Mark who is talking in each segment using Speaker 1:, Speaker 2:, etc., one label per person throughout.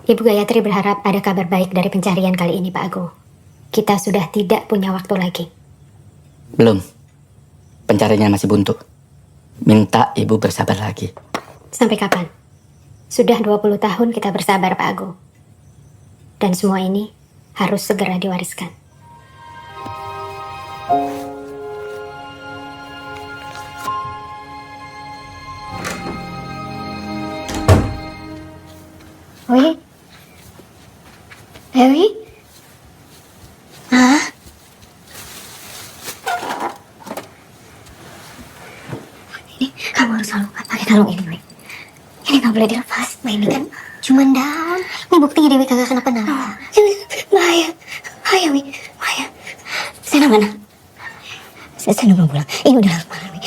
Speaker 1: Ibu Gayatri berharap ada kabar baik dari pencarian kali ini, Pak Agung. Kita sudah tidak punya waktu lagi.
Speaker 2: Belum. Pencariannya masih buntu. Minta Ibu bersabar lagi.
Speaker 1: Sampai kapan? Sudah 20 tahun kita bersabar, Pak Agung. Dan semua ini harus segera diwariskan. Dewi? Dewi? Hah? Ini kamu harus selalu pakai kalung ini, Dewi. Ini gak boleh dilepas. Nah, ini kan cuma daun. Ini buktinya Dewi kagak kenapa-napa. Bahaya. Bahaya, Wi. Bahaya. Sena mana? Sena belum pulang. Ini udah larut malam, Wi.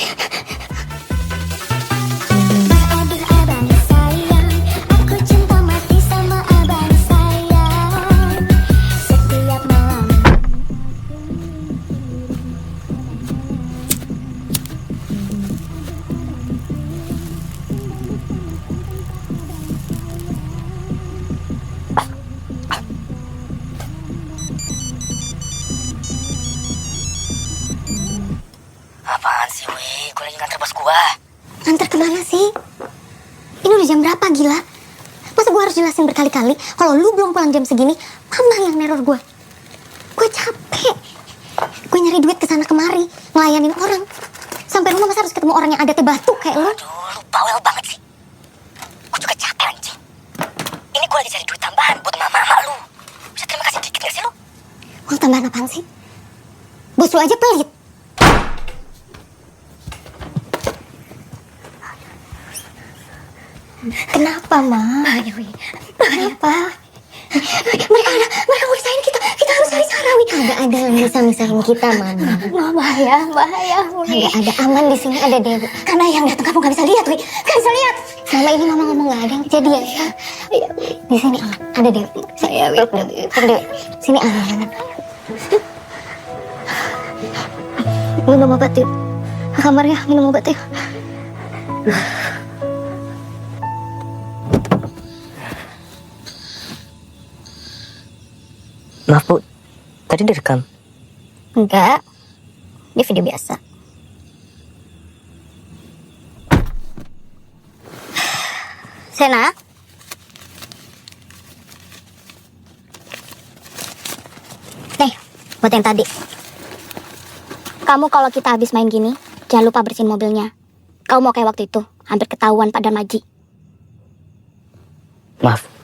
Speaker 3: Apaan sih, Wi? Gue lagi nganter bos gua.
Speaker 1: Nganter kemana sih? Ini udah jam berapa, gila? Masa gue harus jelasin berkali-kali kalau lu belum pulang jam segini, mama yang neror gue. Gue capek. Gue nyari duit kesana kemari, ngelayanin orang. Sampai rumah masa harus ketemu orang yang adatnya batu kayak lu?
Speaker 3: Aduh, lu bawel banget sih. Gue juga capek, anjing. Ini gue lagi cari duit tambahan buat mama-mama lu. Bisa terima kasih dikit gak sih lu?
Speaker 1: Uang tambahan apaan sih? Bos lu aja pelit. Kenapa, Ma? Bahaya, Wi. Kenapa? Mereka mau misahin kita. Kita harus cari Sarah, Wi. Kagak ada yang bisa misahin kita, Mama. Ma, bahaya, Wi. Kagak ada, aman di sini ada Dewi. Karena yang datang kamu gak bisa lihat, Wi. Gak bisa lihat. Selama ini Mama ngomong gak ada yang kejadian. Ya. Di sini aman, ada Dewi. Saya, Wi. Dewi. Sini aman. Minum obat yuk. Ke kamar ya, minum obat yuk.
Speaker 3: Maaf, Bu. Tadi direkam.
Speaker 1: Enggak. Ini video biasa. Sena? Nih, buat yang tadi. Kamu kalau kita habis main gini, jangan lupa bersihin mobilnya. Kamu mau kayak waktu itu, hampir ketahuan Pak Darmaji.
Speaker 3: Maaf.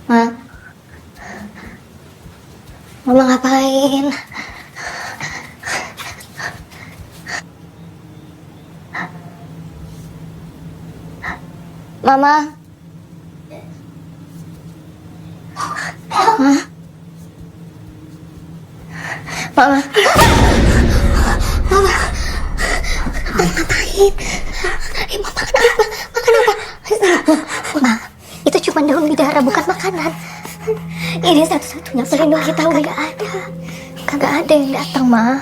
Speaker 1: Hah? Mama ngapain? Mama? Hah? Mama? Mama? Mama ngapain? Mama kenapa? Mama kenapa? Ma, itu cuma daun bidara, bukan makanan. Ini satu-satunya pelindung kita, kagak ada. Kagak ada yang datang, Ma.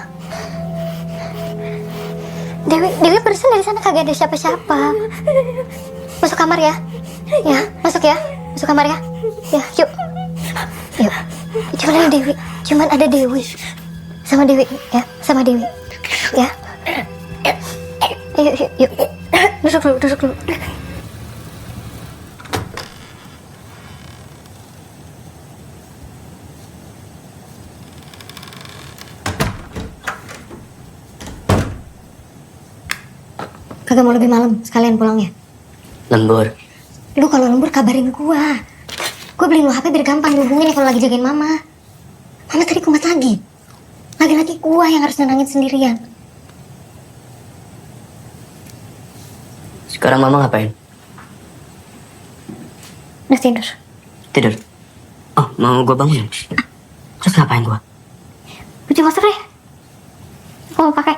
Speaker 1: Dewi persen dari sana kagak ada siapa-siapa. Masuk kamar ya. Ya, masuk ya. Masuk kamar ya. Ya, yuk. Yuk. Cuman ada Dewi. Cuman ada Dewi. Sama Dewi, ya. Sama Dewi. Ya. Yuk. Duduk dulu. Kagak mau lebih malam, sekalian pulangnya.
Speaker 3: Lembur.
Speaker 1: Lu kalau lembur kabarin gua. Gua beliin lu HP biar gampang dihubungin ya kalau lagi jagain mama. Mama tadi kumat lagi. Lagi-lagi gua yang harus nenangin sendirian.
Speaker 3: Sekarang Mama ngapain?
Speaker 1: Udah tidur.
Speaker 3: Tidur. Oh, mau gue bangunin? Terus ngapain gue?
Speaker 1: Cuci masker deh. Apa mau pakai?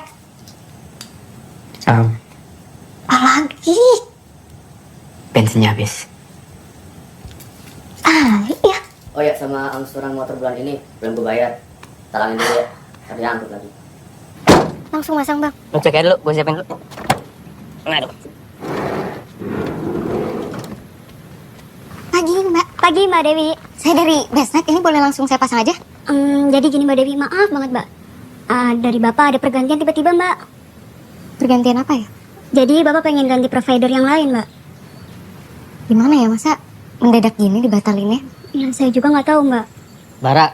Speaker 1: Apalagi?
Speaker 3: Bensinnya habis.
Speaker 1: Iya.
Speaker 2: Oh ya, sama angsuran motor bulan ini belum gue bayar. Talangin dulu ya, tadi angkut lagi.
Speaker 1: Langsung masang, Bang.
Speaker 3: Lo cek aja dulu, gue siapin dulu. Aduh.
Speaker 1: Pagi, Mbak Dewi. Saya dari Besnet, ini boleh langsung saya pasang aja? Jadi gini, Mbak Dewi, maaf banget, Mbak. Dari Bapak ada pergantian tiba-tiba, Mbak. Pergantian apa ya? Jadi Bapak pengen ganti provider yang lain, Mbak. Gimana ya, masa mendadak gini dibatalinnya? Ya, saya juga nggak tahu, Mbak.
Speaker 4: Bara,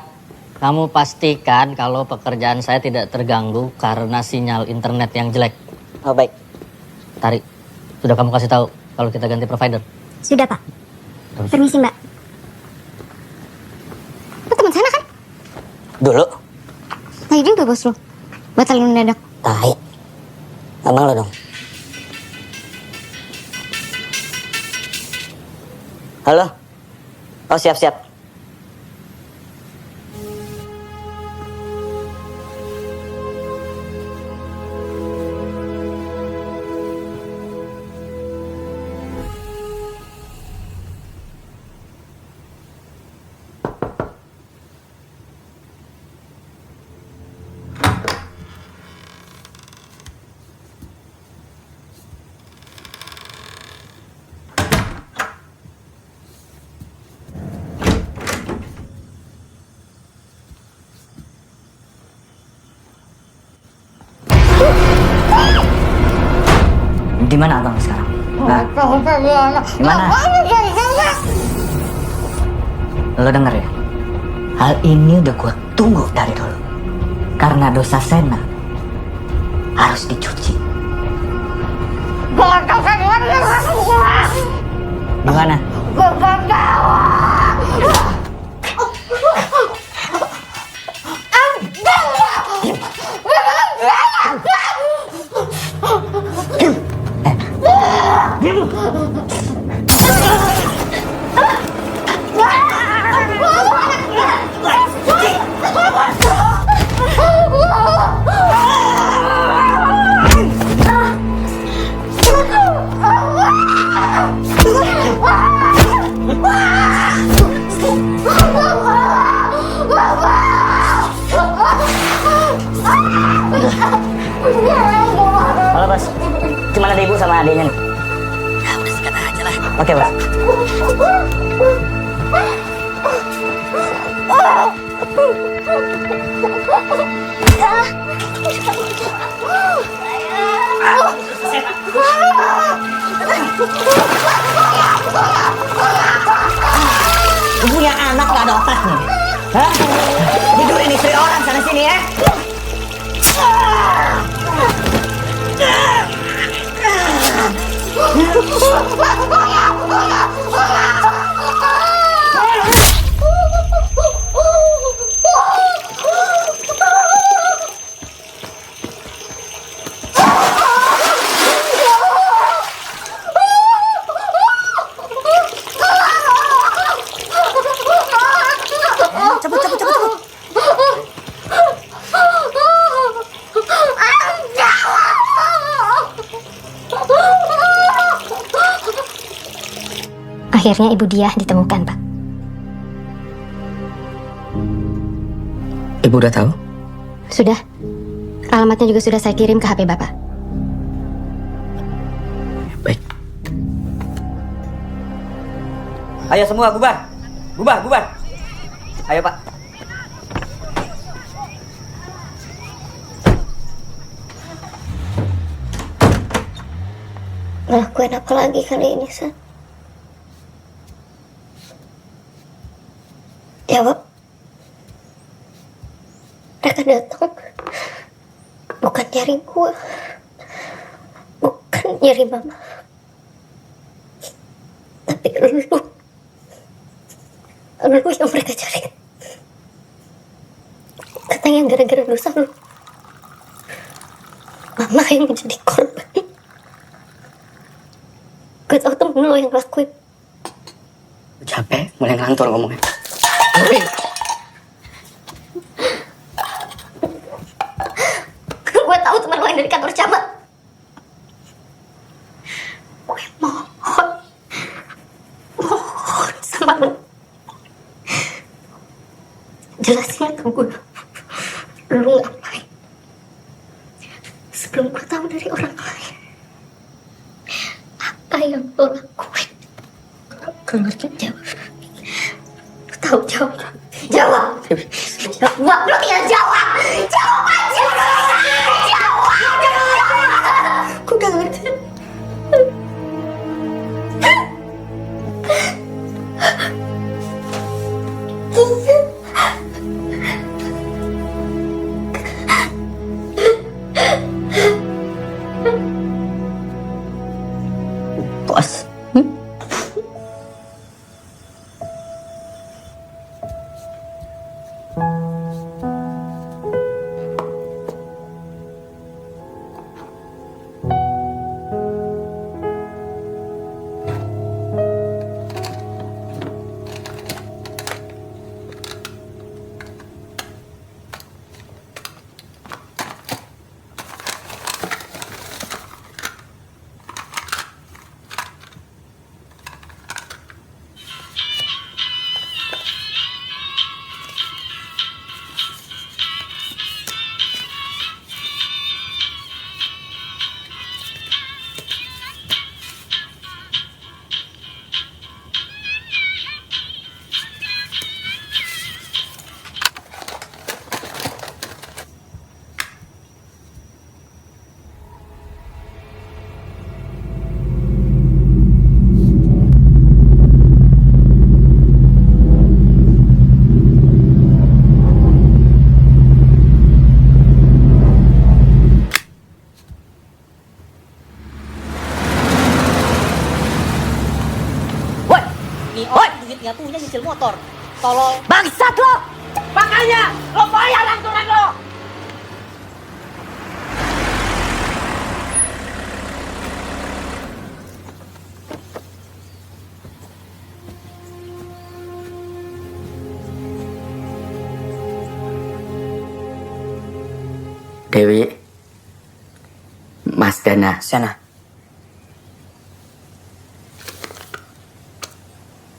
Speaker 4: kamu pastikan kalau pekerjaan saya tidak terganggu karena sinyal internet yang jelek.
Speaker 3: Oh, baik.
Speaker 4: Tari, sudah kamu kasih tahu kalau kita ganti provider?
Speaker 1: Sudah, Pak.
Speaker 4: Terus.
Speaker 1: Permisi, Mbak. Lu teman sana kan?
Speaker 3: Dulu.
Speaker 1: Tai juga bos lu. Batalin mendadak.
Speaker 3: Tai. Abang lo dong. Halo? Oh, siap-siap. Di mana abang sekarang? Di mana? Lo denger ya? Hal ini udah gue tunggu dari dulu. Karena dosa Sena harus dicuci. Di mana? Halo bos, cuman ada ibu sama adiknya nih.
Speaker 2: Ya udah sikat aja lah.
Speaker 3: Oke bos. Lu punya anak gak ada otaknya? Hah? Tidurin istri orang sana sini ya?
Speaker 1: Akhirnya Ibu Diah ditemukan, Pak.
Speaker 2: Ibu udah tahu?
Speaker 1: Sudah. Alamatnya juga sudah saya kirim ke HP Bapak.
Speaker 2: Baik.
Speaker 3: Ayo semua bubar. Bubar. Ayo Pak.
Speaker 1: Ngelakuin apa lagi kali ini, San? Jawab. Mereka datang bukan nyari gua, bukan nyari mama, tapi lu yang mereka cari. Katanya gara-gara dosa lu, mama yang menjadi korban. Gue tau temen lu yang ngelakuin.
Speaker 3: capek, mulai ngelantur ngomongnya.
Speaker 1: Gue tahu teman lo yang dari kantor camat. Gue mohon sama lo. Jelasin ke gue, lo ngapain? Sebelum gue tahu dari orang lain, apa yang lo lakuin? Gak ngerti. Jawab. Lo tahu jawab. Jawab. Jawab. Lo tinggal jawab. Jawab aja. Jawab. Gue gak ngerti.
Speaker 3: Bos.
Speaker 5: duitnya punya nyicil motor. Tolong.
Speaker 3: Bangsat lo!
Speaker 5: Makanya lo bayar angsuran lo.
Speaker 3: Dewi, Mas Dana, sana.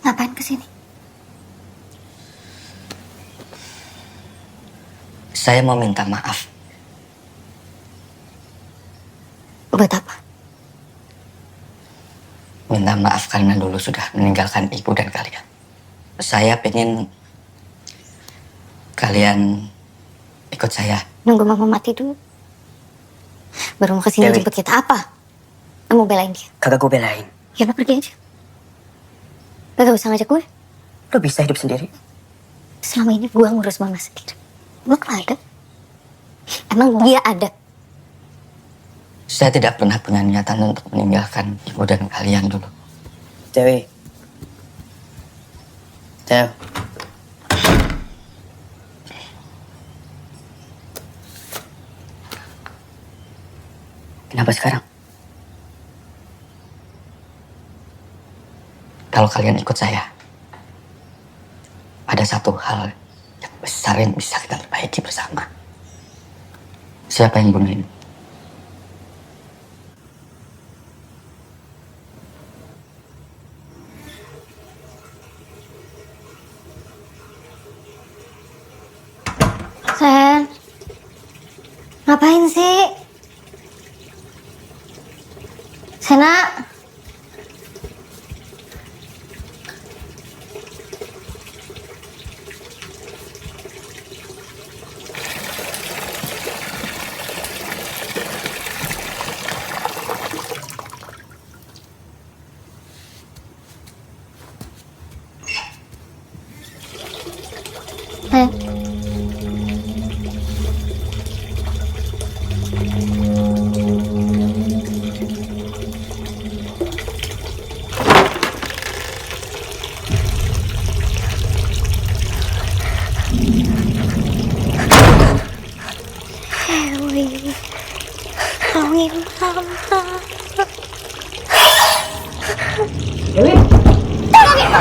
Speaker 1: Ngapain kesini?
Speaker 3: Saya mau minta maaf.
Speaker 1: Buat apa?
Speaker 3: Minta maaf karena dulu sudah meninggalkan ibu dan kalian. Saya pengen kalian ikut saya.
Speaker 1: Nunggu mama mati dulu. Baru mau kesini
Speaker 3: Dewi.
Speaker 1: jemput kita apa? Lo mau belain dia?
Speaker 3: Kagak gue belain.
Speaker 1: Ya lo pergi aja. Gak usah ngajak gue.
Speaker 3: Lo bisa hidup sendiri.
Speaker 1: Selama ini gue ngurus mama sendiri. Lo kan ada? Emang dia ada?
Speaker 3: Saya tidak pernah punya niatan untuk meninggalkan ibu dan kalian dulu. Dewi. Dewi. Kenapa sekarang? Kalau kalian ikut saya, ada satu hal yang besar yang bisa kita perbaiki bersama. Siapa yang bunuh ini?
Speaker 1: Sen, ngapain sih? Sena, Dewi, tolongin mama.
Speaker 5: Dewi.
Speaker 1: Tolongin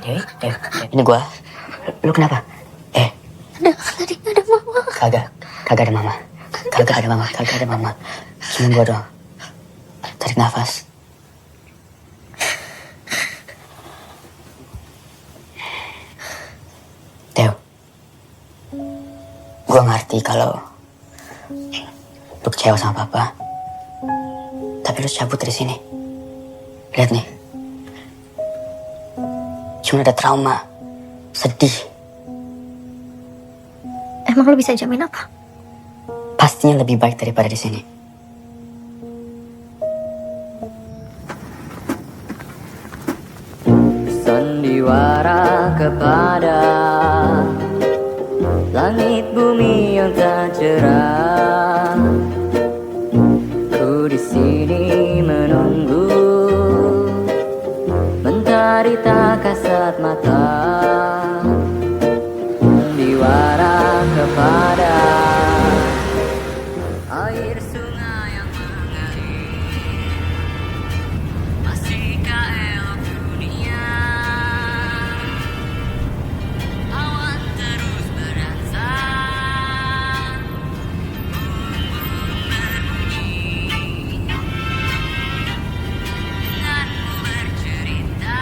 Speaker 3: Dewi, ini gua. Lu kenapa?
Speaker 1: Tadi ada mama.
Speaker 3: Kagak ada mama. Cuma gua doang. Tarik nafas. Teo, gua ngerti kalau lu kecewa sama papa. Tapi lu cabut dari sini. Lihat nih. Cuma ada trauma, sedih.
Speaker 1: Emang lu bisa jamin apa?
Speaker 3: Pastinya lebih baik daripada di sini.
Speaker 4: Sandiwara kepada langit bumi yang tak cerah. Ku di sini menunggu, mentari tak kasat mata. Sandiwara kepada air sungai yang mengalir. Masihkah elok dunia? Awan terus berdansa, burung-burung berbunyi, denganmu bercerita.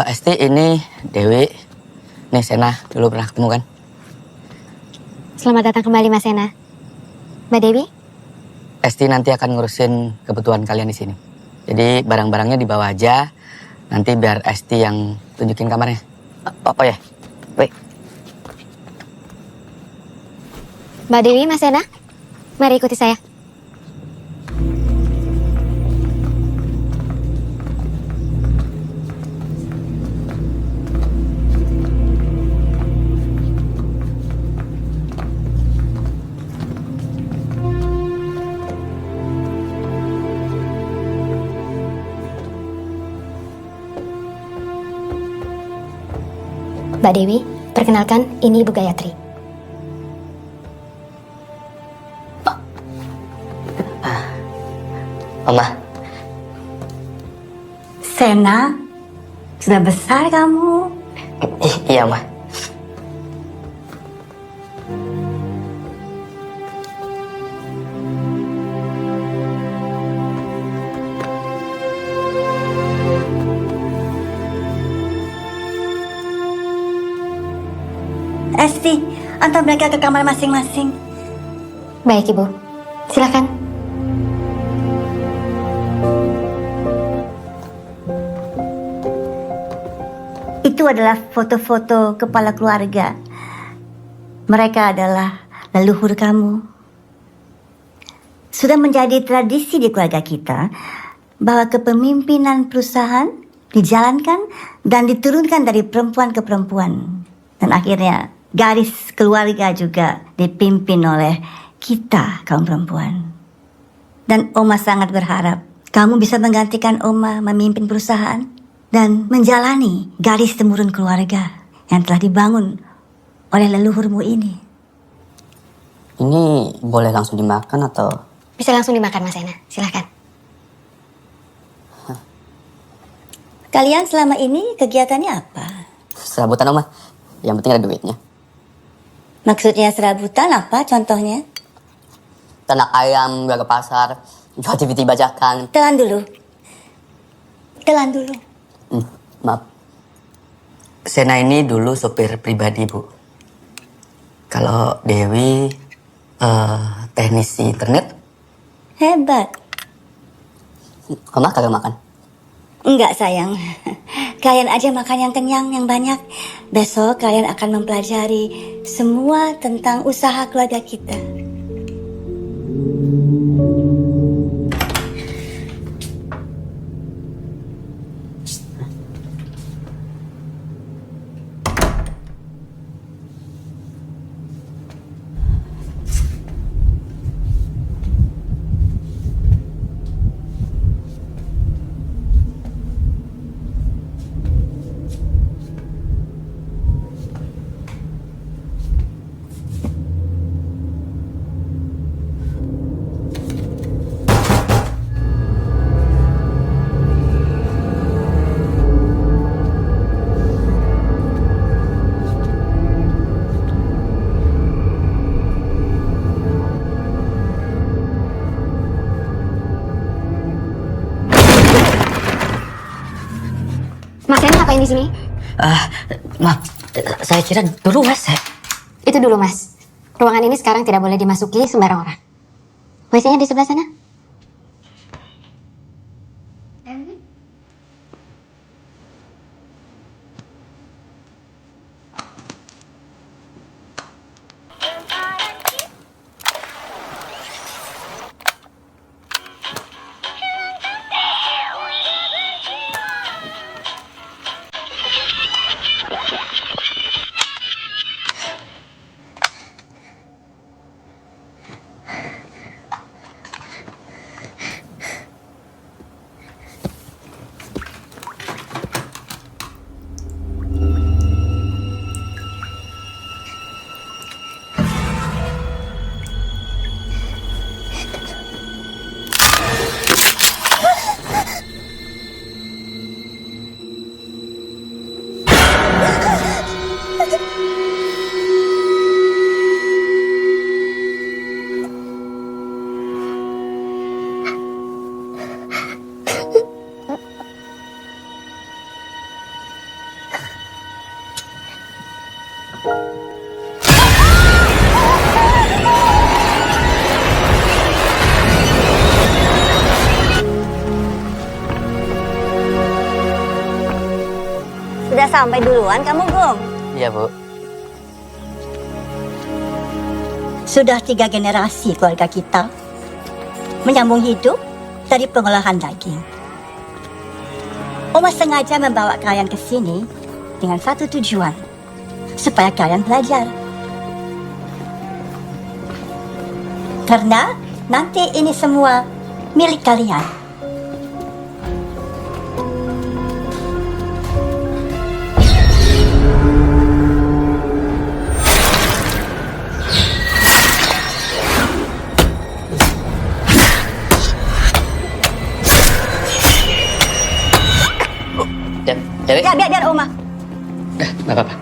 Speaker 3: Esti, ini Dewi. Nih Sena, dulu pernah ketemu kan?
Speaker 1: Selamat datang kembali Mas Sena. Mbak Dewi?
Speaker 3: Esti nanti akan ngurusin kebutuhan kalian di sini. Jadi barang-barangnya dibawa aja. Nanti biar Esti yang tunjukin kamarnya. Oh ya, wait.
Speaker 1: Mbak Dewi, Mas Sena? Mari ikuti saya. Mbak Dewi, perkenalkan ini Ibu Gayatri.
Speaker 3: Oma,
Speaker 6: Sena, sudah besar kamu.
Speaker 3: Iya, Ma.
Speaker 6: Esti, antar mereka ke kamar masing-masing.
Speaker 1: Baik Ibu, silakan.
Speaker 6: Itu adalah foto-foto kepala keluarga. Mereka adalah leluhur kamu. Sudah menjadi tradisi di keluarga kita bahwa kepemimpinan perusahaan dijalankan dan diturunkan dari perempuan ke perempuan. Dan akhirnya garis keluarga juga dipimpin oleh kita kaum perempuan. Dan Oma sangat berharap kamu bisa menggantikan Oma memimpin perusahaan dan menjalani garis temurun keluarga yang telah dibangun oleh leluhurmu ini.
Speaker 3: Ini boleh langsung dimakan atau?
Speaker 1: Bisa langsung dimakan Mas Sena, silakan.
Speaker 6: Kalian selama ini kegiatannya apa?
Speaker 3: Serabutan, Oma. Yang penting ada duitnya.
Speaker 6: Maksudnya serabutan apa contohnya?
Speaker 3: Ternak ayam, gak ke pasar, jual TV bajakan.
Speaker 6: Telan dulu.
Speaker 3: Maaf. Sena ini dulu sopir pribadi, Bu. Kalau Dewi teknisi internet.
Speaker 6: Hebat.
Speaker 3: Oma kagak makan?
Speaker 6: Enggak sayang. Kalian aja makan yang kenyang, yang banyak. Besok kalian akan mempelajari semua tentang usaha keluarga kita.
Speaker 1: di sini?
Speaker 3: Maaf, saya kira dulu WC.
Speaker 1: Itu dulu, Mas. Ruangan ini sekarang tidak boleh dimasuki sembarang orang. WC-nya di sebelah sana.
Speaker 6: Sudah sampai duluan kamu, Gong?
Speaker 3: Iya, Bu.
Speaker 6: Sudah 3 generasi keluarga kita menyambung hidup dari pengolahan daging. Oma sengaja membawa kalian ke sini dengan satu tujuan, supaya kalian belajar. Karena nanti ini semua milik kalian.
Speaker 3: Dewi?
Speaker 6: Ya, biar Oma.
Speaker 3: Nggak apa-apa.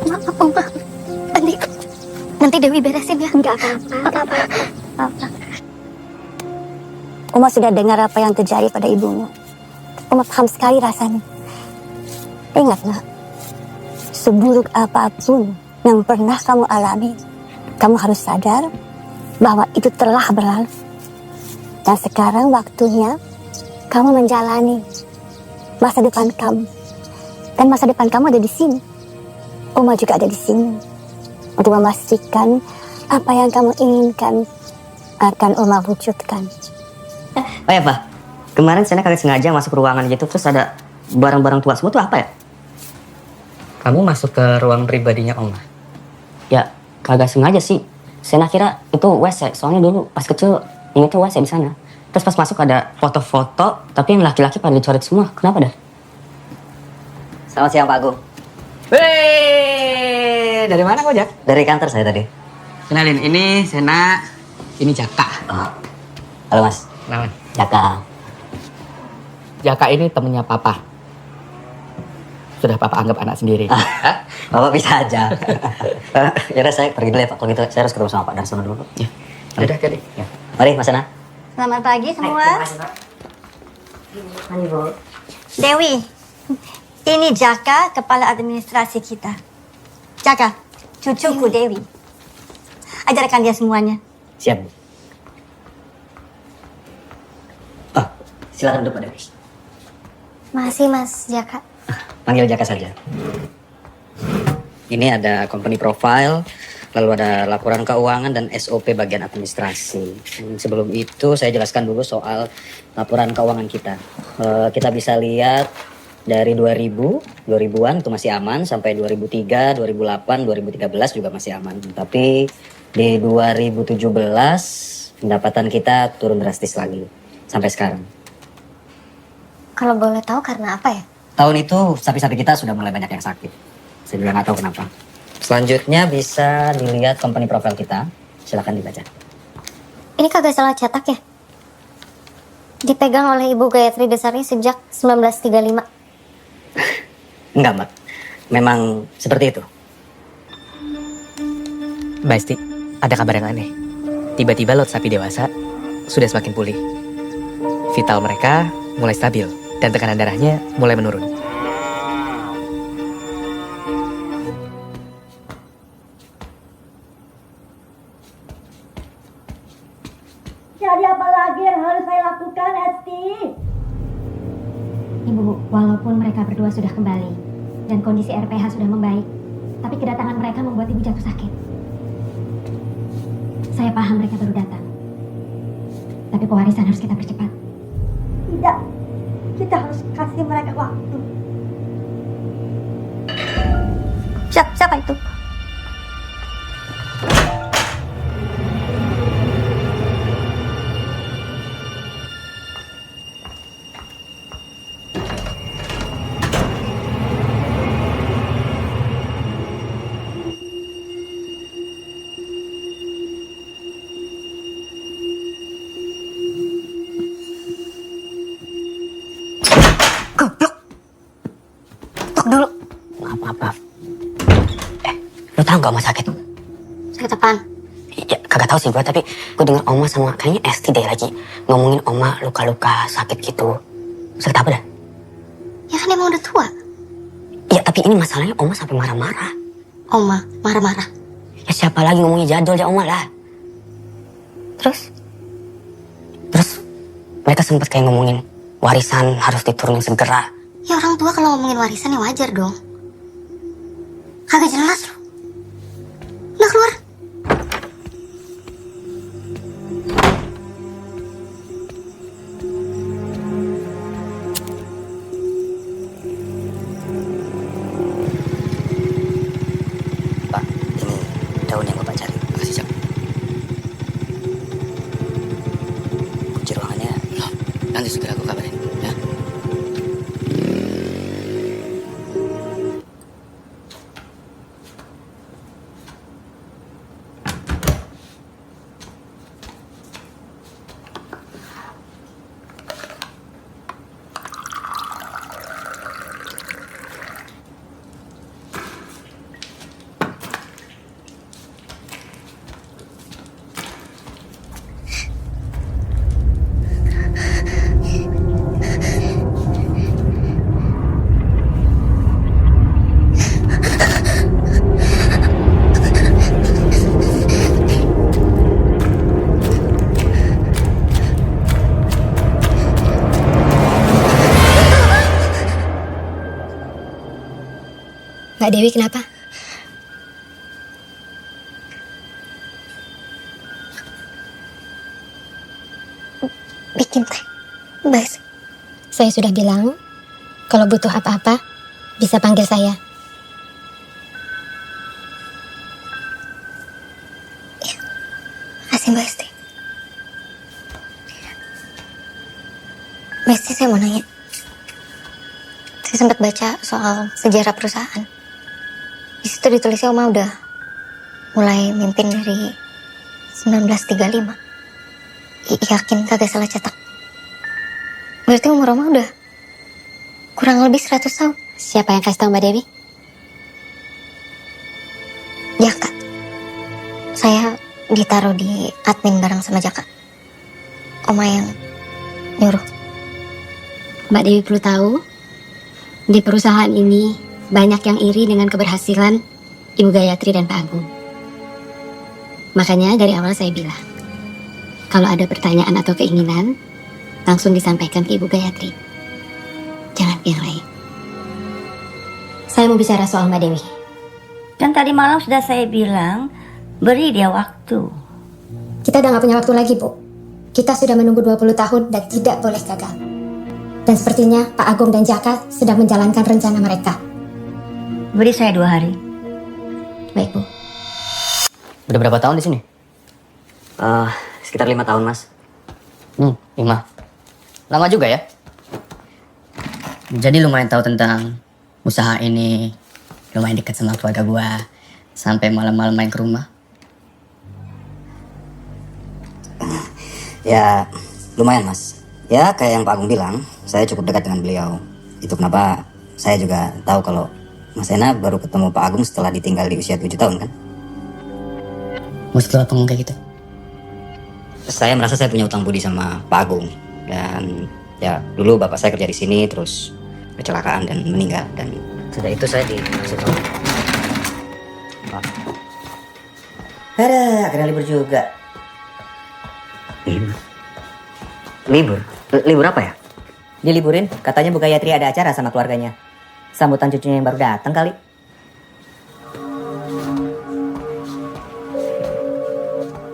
Speaker 1: Maaf, Oma. Nanti Dewi beresin ya. Enggak apa-apa.
Speaker 6: Oma sudah dengar apa yang terjadi pada ibumu. Oma paham sekali rasanya. Ingatlah, seburuk apapun yang pernah kamu alami, kamu harus sadar bahwa itu telah berlalu. Dan sekarang waktunya kamu menjalani masa depan kamu. Dan masa depan kamu ada di sini. Oma juga ada di sini. Untuk memastikan apa yang kamu inginkan akan Oma wujudkan.
Speaker 2: Oh ya, Pak. Kemarin saya kagak sengaja masuk ruangan gitu, terus ada barang-barang tua semua tuh apa ya?
Speaker 3: Kamu masuk ke ruang pribadinya Oma?
Speaker 2: Ya, kagak sengaja sih. Saya kira itu WC, soalnya dulu pas kecil ingetnya WC di sana. Terus pas masuk ada foto-foto, tapi yang laki-laki pada dicoret semua. Kenapa dah? Selamat siang Pak Agung.
Speaker 3: Hei, dari mana kau, Jak?
Speaker 2: Dari kantor saya tadi.
Speaker 3: Kenalin, ini Sena, ini Jaka.
Speaker 2: Oh. Halo Mas.
Speaker 3: Kenalin.
Speaker 2: Jaka.
Speaker 3: Jaka ini temennya Papa. Sudah Papa anggap anak sendiri.
Speaker 2: Bapak bisa aja. Yaudah saya pergi dulu ya Pak. Kalau gitu saya harus ketemu sama Pak Darsono dulu.
Speaker 3: Ya. Udah, jadi.
Speaker 2: Ya. Mari Mas Sena.
Speaker 6: Selamat pagi semua. Dewi, ini Jaka, kepala administrasi kita. Jaka, cucuku Dewi. Ajarkan dia semuanya.
Speaker 2: Siap. Oh, silakan duduk Pak Dewi.
Speaker 1: Makasih, Mas Jaka.
Speaker 2: Panggil Jaka saja. Ini ada company profile, lalu ada laporan keuangan dan SOP bagian administrasi. Sebelum itu saya jelaskan dulu soal laporan keuangan kita. Kita bisa lihat dari 2000-an itu masih aman, sampai 2003, 2008, 2013 juga masih aman. Tapi di 2017 pendapatan kita turun drastis lagi sampai sekarang.
Speaker 1: Kalau boleh tahu karena apa ya?
Speaker 2: Tahun itu sapi-sapi kita sudah mulai banyak yang sakit. Saya juga nggak tahu kenapa. Selanjutnya bisa dilihat company profile kita. Silakan dibaca.
Speaker 1: Ini kagak salah cetak ya? Dipegang oleh Ibu Gayatri Desari sejak 1935.
Speaker 2: Enggak, Mbak. Memang seperti itu.
Speaker 3: Mbak Esti, ada kabar yang aneh. tiba-tiba lot sapi dewasa sudah semakin pulih. Vital mereka mulai stabil dan tekanan darahnya mulai menurun.
Speaker 6: Jadi apa lagi yang harus saya lakukan, Esti?
Speaker 1: Ibu, walaupun mereka berdua sudah kembali dan kondisi RPH sudah membaik, tapi kedatangan mereka membuat ibu jatuh sakit. Saya paham mereka baru datang, tapi pewarisan harus kita percepat.
Speaker 6: Tidak, kita harus kasih mereka waktu. Siapa itu?
Speaker 3: Dulu. Maaf. Lu tahu gak Oma sakit?
Speaker 1: Sakit apaan?
Speaker 3: Ya, kagak tahu sih gua, tapi gua denger Oma sama kayaknya Esti deh lagi ngomongin Oma luka-luka sakit gitu. Sakit apa dah?
Speaker 1: Ya kan emang udah tua.
Speaker 3: Ya, tapi ini masalahnya Oma sampai marah-marah.
Speaker 1: Oma marah-marah.
Speaker 3: Ya siapa lagi ngomongnya jadul ya Oma lah. Terus mereka sempat kayak ngomongin warisan harus diturunin segera.
Speaker 1: Ya orang tua kalau ngomongin warisan ya wajar dong. Kagak jelas loh. Udah keluar.
Speaker 3: Pak, ini daun yang Bapak cari. Makasih, Cak. Kunci ruangannya. Nanti segera aku kabarin, ya.
Speaker 1: Mbak Dewi kenapa? Bikin teh. Baik. Saya sudah bilang, kalau butuh apa-apa, bisa panggil saya. Ya, makasih Mbak Esti. Mbak Esti, saya mau nanya. Saya sempat baca soal sejarah perusahaan. Di situ ditulisnya Oma udah mulai mimpin dari 1935. Yakin kagak salah cetak. Berarti umur Oma udah kurang lebih 100 tahun. Siapa yang kasih tahu Mbak Dewi? Jaka. Saya ditaruh di admin bareng sama Jaka. Oma yang nyuruh. Mbak Dewi perlu tahu, di perusahaan ini banyak yang iri dengan keberhasilan Ibu Gayatri dan Pak Agung. Makanya dari awal saya bilang, kalau ada pertanyaan atau keinginan, langsung disampaikan ke Ibu Gayatri. Jangan ke yang lain. Saya mau bicara soal Mbak Dewi.
Speaker 6: Kan tadi malam sudah saya bilang, beri dia waktu.
Speaker 1: Kita udah gak punya waktu lagi, Bu. Kita sudah menunggu 20 tahun dan tidak boleh gagal. Dan sepertinya Pak Agung dan Jaka sedang menjalankan rencana mereka.
Speaker 6: Beri saya 2 hari.
Speaker 1: Baik, Bu.
Speaker 3: Udah berapa tahun di sini?
Speaker 2: Sekitar 5 tahun, Mas.
Speaker 3: 5. Lama juga ya? Jadi lumayan tahu tentang usaha ini, lumayan dekat sama keluarga gua, sampai malam-malam main ke rumah.
Speaker 2: Ya, lumayan, Mas. Ya, kayak yang Pak Agung bilang, saya cukup dekat dengan beliau. Itu kenapa saya juga tahu kalau Mas Ena baru ketemu Pak Agung setelah ditinggal di usia 7 tahun, kan?
Speaker 3: Maksud lo apa ngomong kayak gitu?
Speaker 2: saya merasa saya punya utang budi sama Pak Agung. Dan ya dulu bapak saya kerja di sini terus kecelakaan dan meninggal. Dan sudah itu saya dimaksud sama Pak.
Speaker 7: Ada, akhirnya libur juga.
Speaker 2: Libur? Libur apa ya?
Speaker 7: Diliburin, katanya Bu Gayatri ada acara sama keluarganya. Sambutan cucunya yang baru datang kali.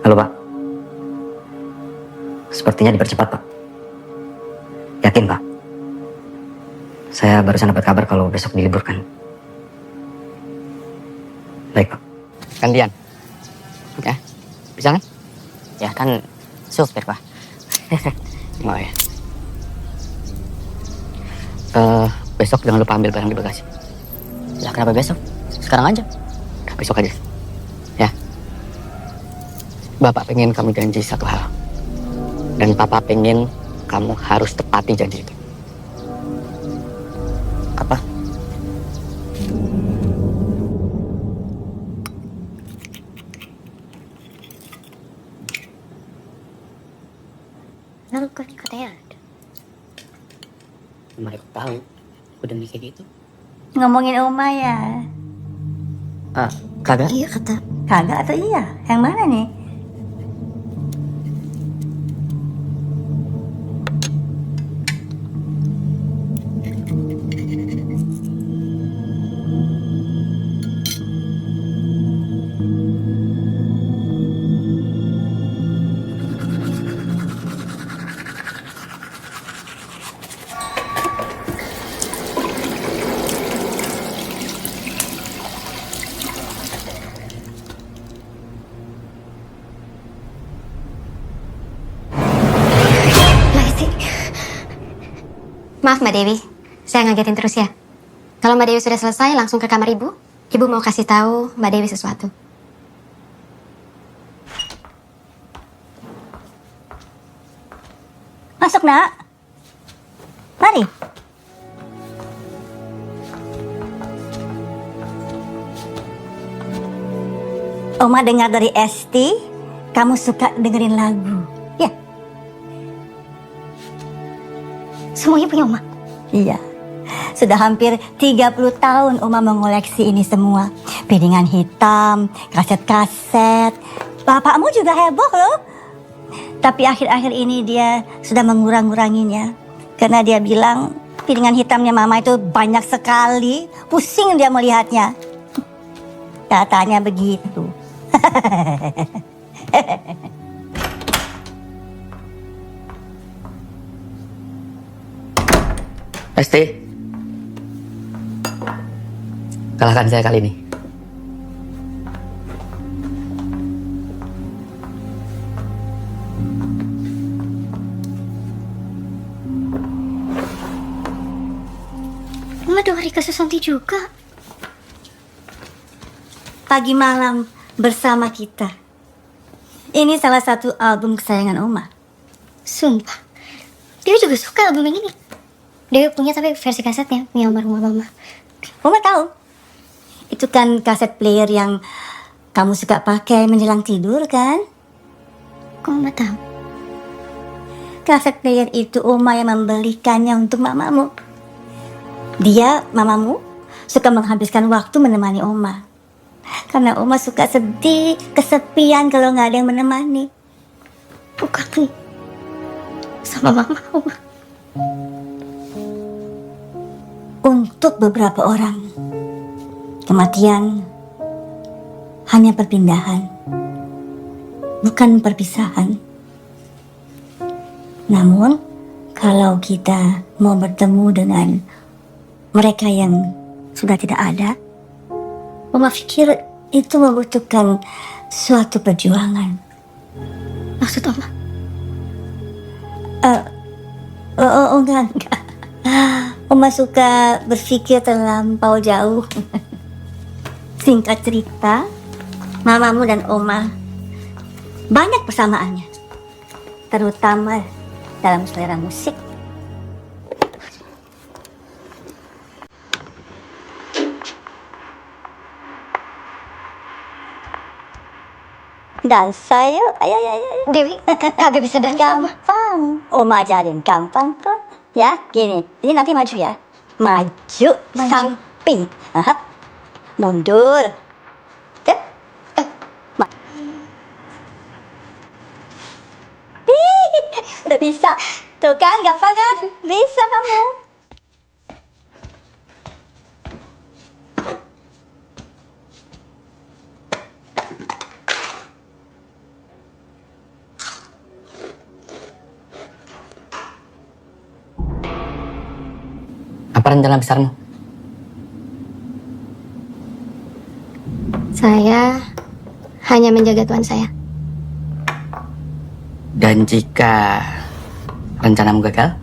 Speaker 2: Halo Pak. Sepertinya dipercepat Pak. Yakin Pak? Saya barusan dapat kabar kalau besok diliburkan. Baik Pak.
Speaker 3: Gantian. Ya, bisa kan?
Speaker 4: Ya kan supir Pak.
Speaker 3: Oh ya. Besok jangan lupa ambil barang di bagasi.
Speaker 4: Ya kenapa besok? Sekarang aja.
Speaker 3: Udah, besok aja. Ya. Bapak pengen kamu janji satu hal. Dan Papa pengen kamu harus tepati janji itu.
Speaker 4: Apa?
Speaker 1: Lalu katanya ada.
Speaker 3: Mereka tahu. Udah kayak gitu.
Speaker 6: Ngomongin Oma ya.
Speaker 3: Ah, kagak?
Speaker 1: Iya kata.
Speaker 6: Kagak atau iya? Yang mana nih?
Speaker 1: Lesti. Maaf Mbak Dewi, saya ngagetin terus ya. Kalau Mbak Dewi sudah selesai, langsung ke kamar Ibu. Ibu mau kasih tahu Mbak Dewi sesuatu.
Speaker 6: Masuk nak. Mari. Oma dengar dari Esti, kamu suka dengerin lagu. Ya,
Speaker 1: Semuanya punya Oma.
Speaker 6: iya. Sudah hampir 30 tahun Oma mengoleksi ini semua. Piringan hitam, kaset-kaset. Bapakmu juga heboh loh. Tapi akhir-akhir ini dia sudah mengurang-nguranginya. Karena dia bilang piringan hitamnya mama itu banyak sekali. Pusing dia melihatnya. Katanya begitu.
Speaker 3: Esti. Kalahkan saya kali ini.
Speaker 1: Mama 2 hari ke Susanti juga.
Speaker 6: Pagi malam bersama kita. Ini salah satu album kesayangan Oma.
Speaker 1: Sumpah. Dewi juga suka album yang ini. Dewi punya tapi versi kasetnya, punya rumah mama.
Speaker 6: Oma tahu. Itu kan kaset player yang kamu suka pakai menjelang tidur kan?
Speaker 1: Kok Mama tahu?
Speaker 6: Kaset player itu Oma yang membelikannya untuk mamamu. Dia, mamamu, suka menghabiskan waktu menemani Oma. Karena Oma suka sedih, kesepian kalau nggak ada yang menemani.
Speaker 1: Bukan nih. Sama mama, Oma.
Speaker 6: Untuk beberapa orang, kematian hanya perpindahan, bukan perpisahan. Namun, kalau kita mau bertemu dengan mereka yang sudah tidak ada, Oma pikir itu membutuhkan suatu perjuangan.
Speaker 1: Maksud Oma?
Speaker 6: Enggak. Oma suka berpikir terlampau jauh. Singkat cerita, mamamu dan Oma banyak persamaannya, terutama dalam selera musik. Dansa yuk. Ayo, ayo, ayo.
Speaker 1: Dewi, kagak bisa dansa.
Speaker 6: Gampang. Oma ajarin gampang kok. Ya, gini. Ini nanti maju ya. Maju, samping. Aha. Mundur. Udah bisa. Tuh kan, gampang kan? Bisa kamu.
Speaker 3: Apa rencana besarmu?
Speaker 1: Saya hanya menjaga tuan saya.
Speaker 3: Dan jika rencanamu gagal?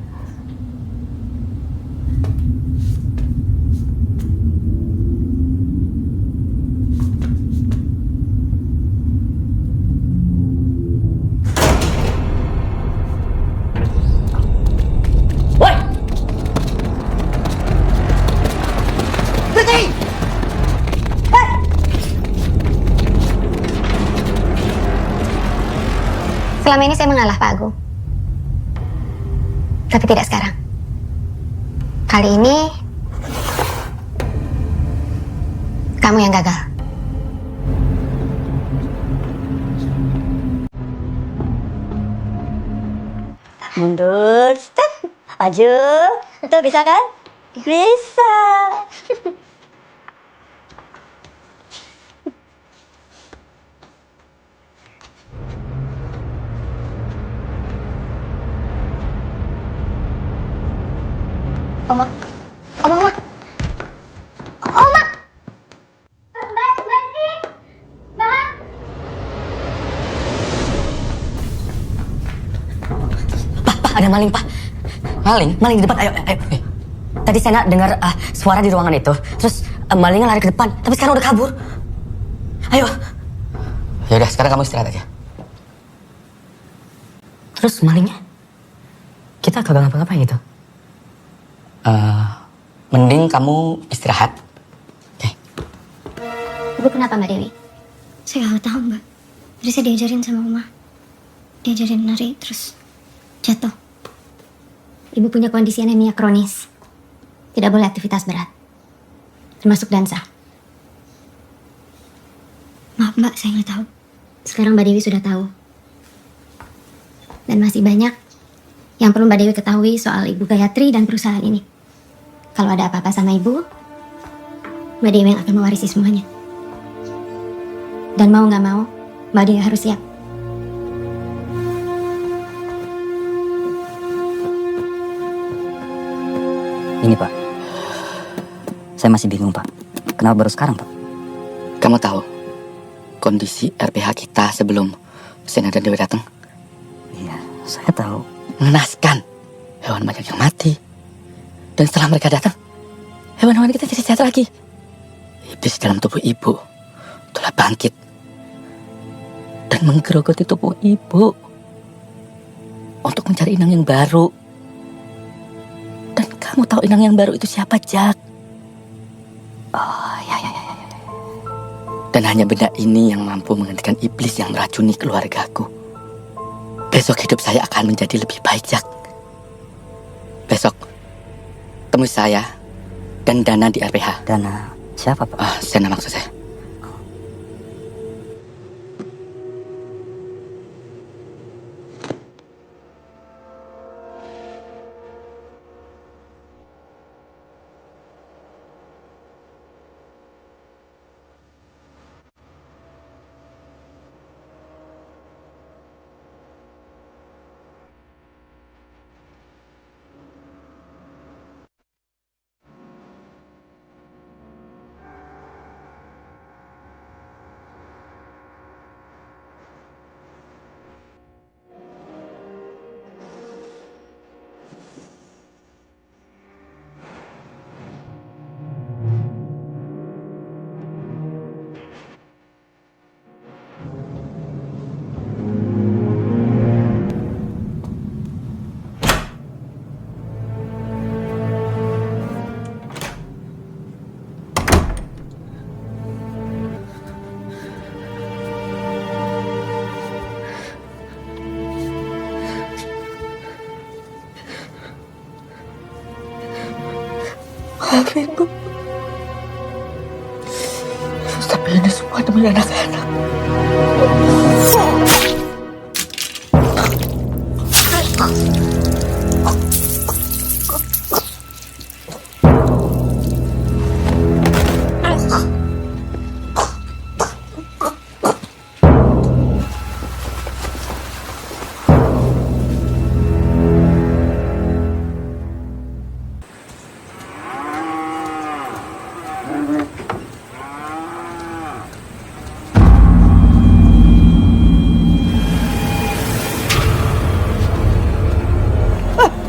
Speaker 1: Selama ini saya mengalah, Pak Agung. Tapi tidak sekarang. Kali ini, kamu yang gagal.
Speaker 6: Mundur, step. Maju. Tuh, bisa kan? Bisa.
Speaker 1: Oma. Oma, Oma. Oma.
Speaker 3: Pak, ada maling, Pak. Maling? Maling di depan, ayo, ayo. Tadi saya dengar suara di ruangan itu. Terus malingnya lari ke depan, tapi sekarang udah kabur. Ayo. Ya udah, sekarang kamu istirahat aja. Terus malingnya? Kita kagak ngapa-ngapain gitu. Mending kamu istirahat. Oke.
Speaker 1: Ibu kenapa, Mbak Dewi? Saya nggak tahu, Mbak. Tadi saya diajarin sama Oma. Diajarin nari, terus jatuh. Ibu punya kondisi anemia kronis. Tidak boleh aktivitas berat. Termasuk dansa. Maaf, Mbak, saya nggak tahu. Sekarang Mbak Dewi sudah tahu. Dan masih banyak yang perlu Mbak Dewi ketahui soal Ibu Gayatri dan perusahaan ini. Kalau ada apa-apa sama Ibu, Mbak Dewi yang akan mewarisi semuanya. Dan mau nggak mau, Mbak Dewi harus siap.
Speaker 2: Ini Pak, saya masih bingung Pak. Kenapa baru sekarang Pak?
Speaker 3: Kamu tahu kondisi RPH kita sebelum Sena dan Dewi datang?
Speaker 2: Iya, saya tahu.
Speaker 3: Mengenaskan. Hewan banyak yang mati. Dan setelah mereka datang, hewan-hewan kita jadi sehat lagi. Iblis dalam tubuh ibu telah bangkit dan menggerogoti tubuh ibu untuk mencari inang yang baru. Dan kamu tahu inang yang baru itu siapa, Jack? Oh, ya. Dan hanya benda ini yang mampu menghentikan iblis yang meracuni keluargaku. Besok hidup saya akan menjadi lebih baik, Jack. Besok temui saya dan Dana di RPH.
Speaker 2: Dana siapa Pak?
Speaker 3: Sena maksud saya. Maafin Bu. Tapi ini semua demi anak-anak.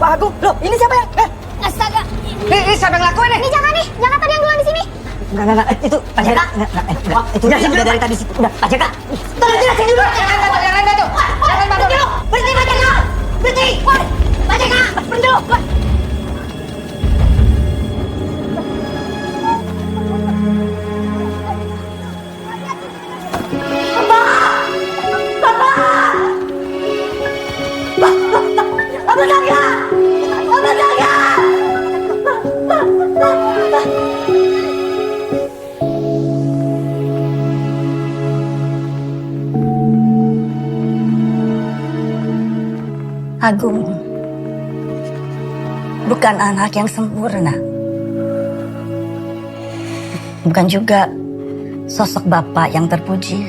Speaker 7: Pak Agung, loh ini siapa yang?
Speaker 1: Astaga.
Speaker 7: Ini siapa yang lakuin nih?
Speaker 1: Ini jangan nih. Jangan tadi yang duluan di sini.
Speaker 7: Enggak, itu Pak Jaka. Enggak, itu udah dari tadi situ. Udah, Pak Jaka. Tolong jelasin dulu. Yang lain tuh. Berhenti, Pak Jaka. Berhenti. Pak Jaka, berhenti dulu.
Speaker 6: Agung bukan anak yang sempurna. Bukan juga sosok bapak yang terpuji.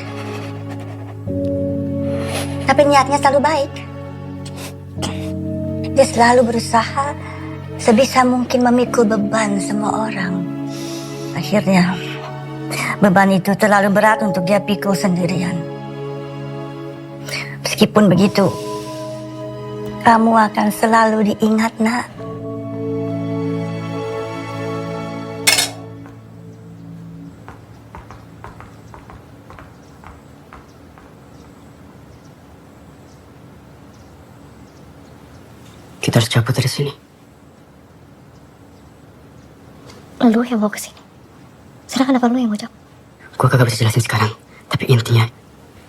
Speaker 6: Tapi niatnya selalu baik. Dia selalu berusaha sebisa mungkin memikul beban semua orang. Akhirnya beban itu terlalu berat untuk dia pikul sendirian. Meskipun begitu, kamu akan selalu diingat, Nak.
Speaker 3: Kita harus cabut dari sini.
Speaker 1: Lu yang mau kesini. Sekarang kenapa lu yang mau cabut?
Speaker 3: Gue kagak bisa jelasin sekarang. Tapi intinya,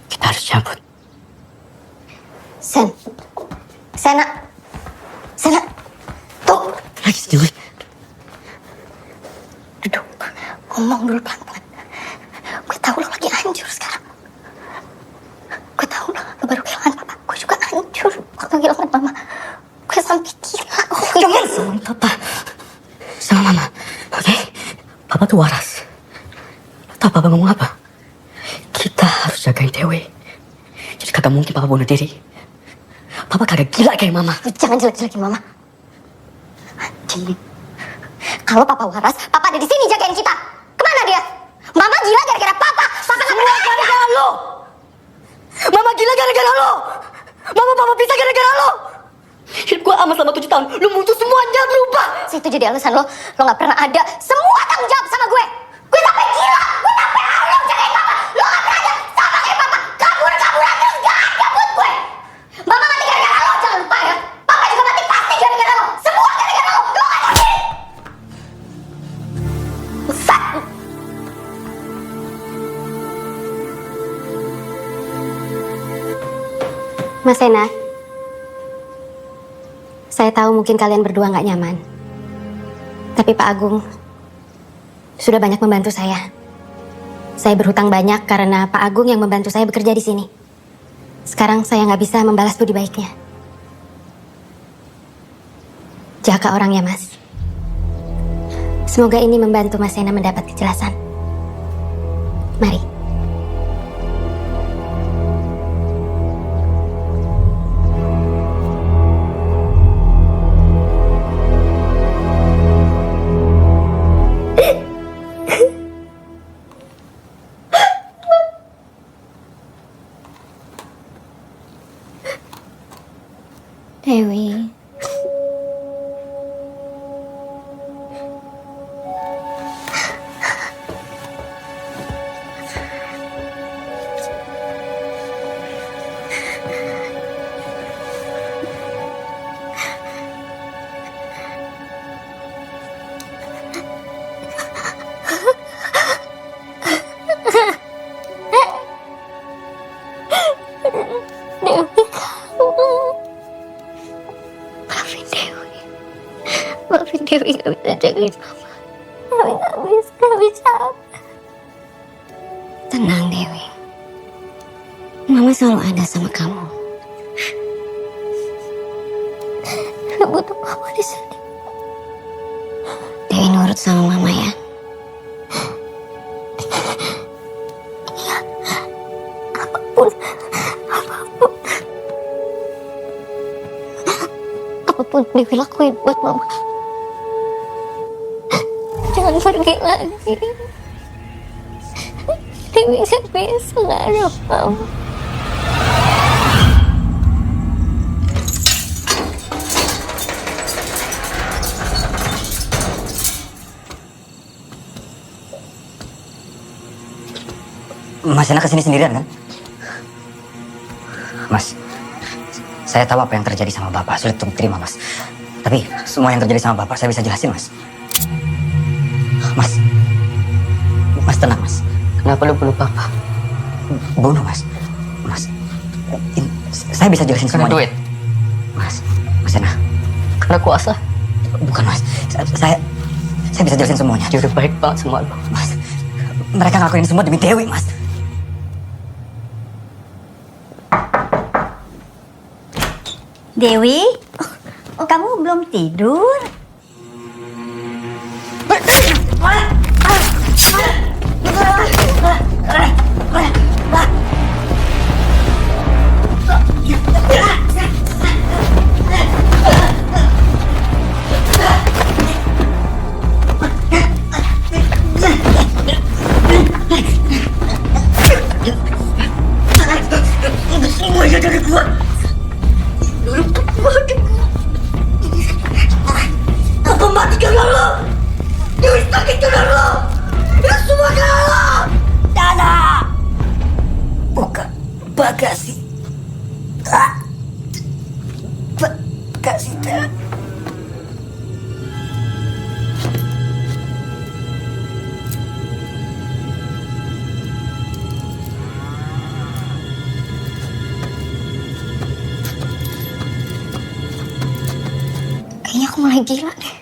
Speaker 3: kita harus cabut.
Speaker 1: Sena. Tuh.
Speaker 3: Lagi sendiri.
Speaker 1: Duduk. Ngomong dulu pelan-pelan. Gue tahu lo lagi hancur sekarang. Gue tahu lo baru kehilangan papa. Gue juga hancur waktu kehilangan mama. Gue sampai gila.
Speaker 3: Jangan sama papa. Sama mama. Oke? Papa tuh waras. Tahu papa ngomong apa? Kita harus jagain Dewi. Jadi kagak mungkin papa bunuh diri. Papa kagak gila kayak mama.
Speaker 1: Jangan jelek-jelekin mama. Anjing. Kalau papa waras, papa ada di sini jagain kita. Kemana dia? Mama gila gara-gara papa. Papa nggak pernah ada.
Speaker 3: Gara-gara lo. Mama gila gara-gara lo. Mama papa pisah gara-gara lo. Hidup gue amat selama 7 tahun. Lu muncul semuanya berubah.
Speaker 1: Itu jadi alasan lo nggak pernah ada. Semua tanggung jawab sama gue. Gue sampai gila. Gue sampai halu jagain papa. Lo nggak pernah ada sama kayak papa. Kabur-kaburan terus gak ada buat gue. Mama mati gara-gara lo, jangan lupa ya. Papa juga mati pasti gara-gara lo. Semua gara-gara lo. Lo gak tahu diri. Besar. Mas Sena, saya tahu mungkin kalian berdua nggak nyaman. Tapi Pak Agung sudah banyak membantu saya. Saya berhutang banyak karena Pak Agung yang membantu saya bekerja di sini. Sekarang saya nggak bisa membalas budi baiknya. Jaga orang ya, Mas. Semoga ini membantu Mas Sena mendapat kejelasan. Mari. Dewi. Maafin Dewi gak bisa jagain mama. Gak bisa. Tenang Dewi. Mama selalu ada sama kamu. Gak butuh kamu di sini. Dewi nurut sama mama ya. Iya. Apapun Dewi lakuin buat mama. Jangan pergi lagi. Dewi gak bisa gak ada mama.
Speaker 2: Mas Yana kesini sendirian kan? Mas, saya tahu apa yang terjadi sama Bapak, sulit untuk terima Mas. Tapi semua yang terjadi sama Bapak saya bisa jelasin Mas. Mas tenang Mas.
Speaker 4: Kenapa lu bunuh Papa?
Speaker 2: Bunuh Mas. Saya bisa jelasin
Speaker 4: Karena
Speaker 2: semuanya.
Speaker 4: duit?
Speaker 2: Mas Yana.
Speaker 4: Karena kuasa?
Speaker 2: Bukan Mas. Saya bisa jelasin semuanya.
Speaker 4: Dia udah baik banget sama lu.
Speaker 2: Mas, mereka ngelakuin semua demi Dewi Mas.
Speaker 6: Dewi, kamu belum tidur?
Speaker 3: Buka bagasi. Bagasi.
Speaker 1: Kayaknya aku mulai gila deh.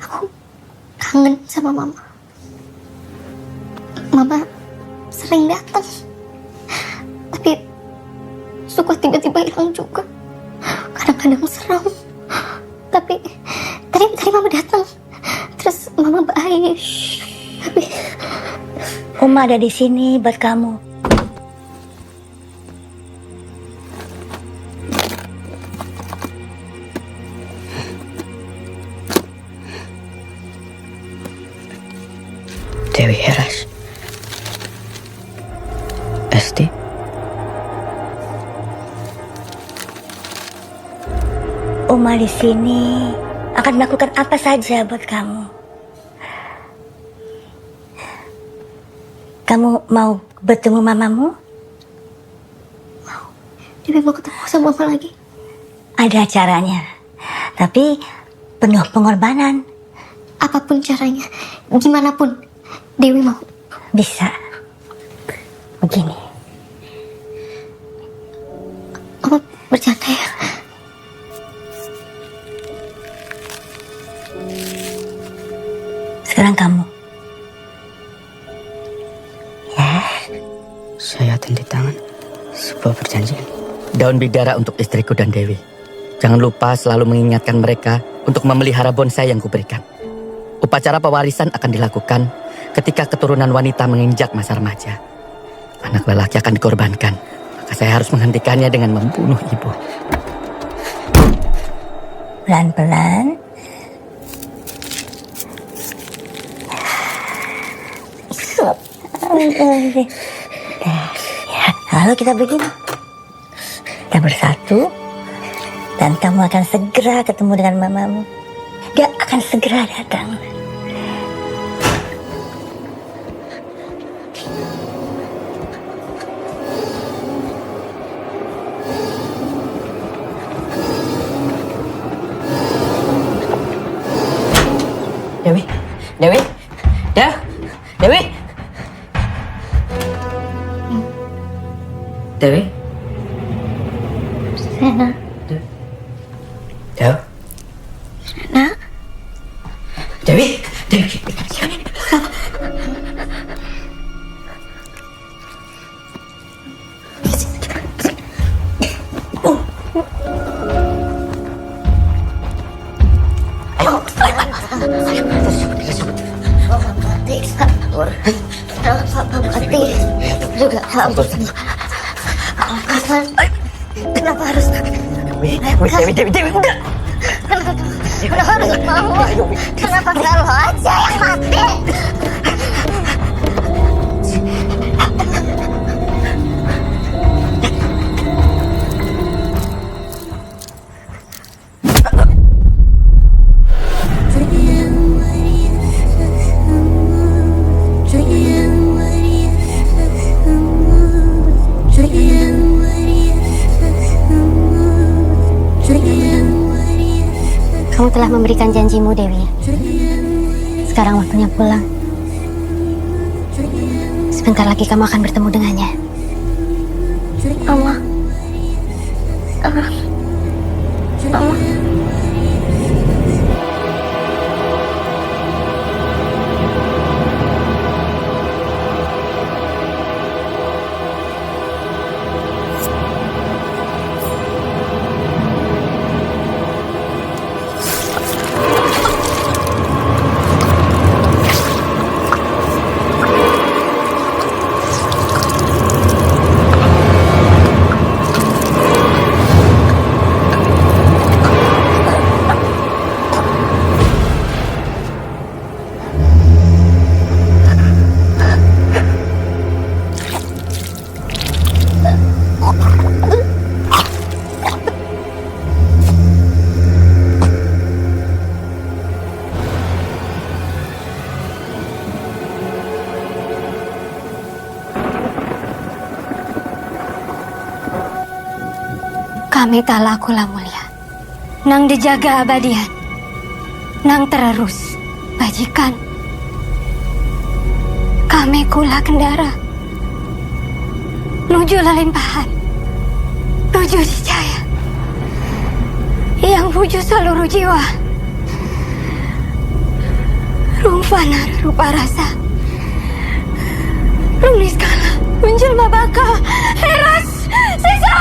Speaker 1: Aku kangen sama mama. Mama sering datang, tapi suka tiba-tiba hilang juga. Kadang-kadang seram. Tapi tadi mama datang, terus mama baik. Tapi
Speaker 6: Oma ada di sini buat kamu.
Speaker 3: Dewi Heras. Esti.
Speaker 6: Oma di sini akan melakukan apa saja buat kamu. Kamu mau bertemu mamamu?
Speaker 1: Dewi mau ketemu sama mama lagi.
Speaker 6: Ada caranya, tapi penuh pengorbanan.
Speaker 1: Apapun caranya, gimana pun, Dewi mau.
Speaker 6: Bisa. Begini.
Speaker 1: Mama bercanda ya?
Speaker 6: Sekarang kamu. Ya.
Speaker 3: Saya tanda tangan sebuah perjanjian. Daun bidara untuk istriku dan Dewi. Jangan lupa selalu mengingatkan mereka untuk memelihara bonsai yang kuberikan. Upacara pewarisan akan dilakukan ketika keturunan wanita menginjak masa remaja. Anak lelaki akan dikorbankan, maka saya harus menghentikannya dengan membunuh ibu.
Speaker 6: Pelan-pelan. Ya, lalu kita begini. Kita bersatu, dan kamu akan segera ketemu dengan mamamu. Dia akan segera datang.
Speaker 3: Dewi, Dewi, Dewi, Dewi.
Speaker 1: Rena.
Speaker 3: Dewi.
Speaker 1: Rena.
Speaker 3: Dewi.
Speaker 1: Juga kenapa harus
Speaker 3: Dewi, udah.
Speaker 1: kenapa harus kamu? Kenapa selalu aja yang mati? Kamu telah memberikan janjimu, Dewi. Sekarang waktunya pulang. Sebentar lagi kamu akan bertemu dengannya. Mama. Mama. Kami tak laku lah mulia. Nang dijaga abadian. Nang terus bajikan. Kami kula kendara. Nuju lelimpahan. Nuju dicaya. Yang puju seluruh jiwa. Rumpana rupa rasa. Runis kala menjelma baka. Heras. Sisa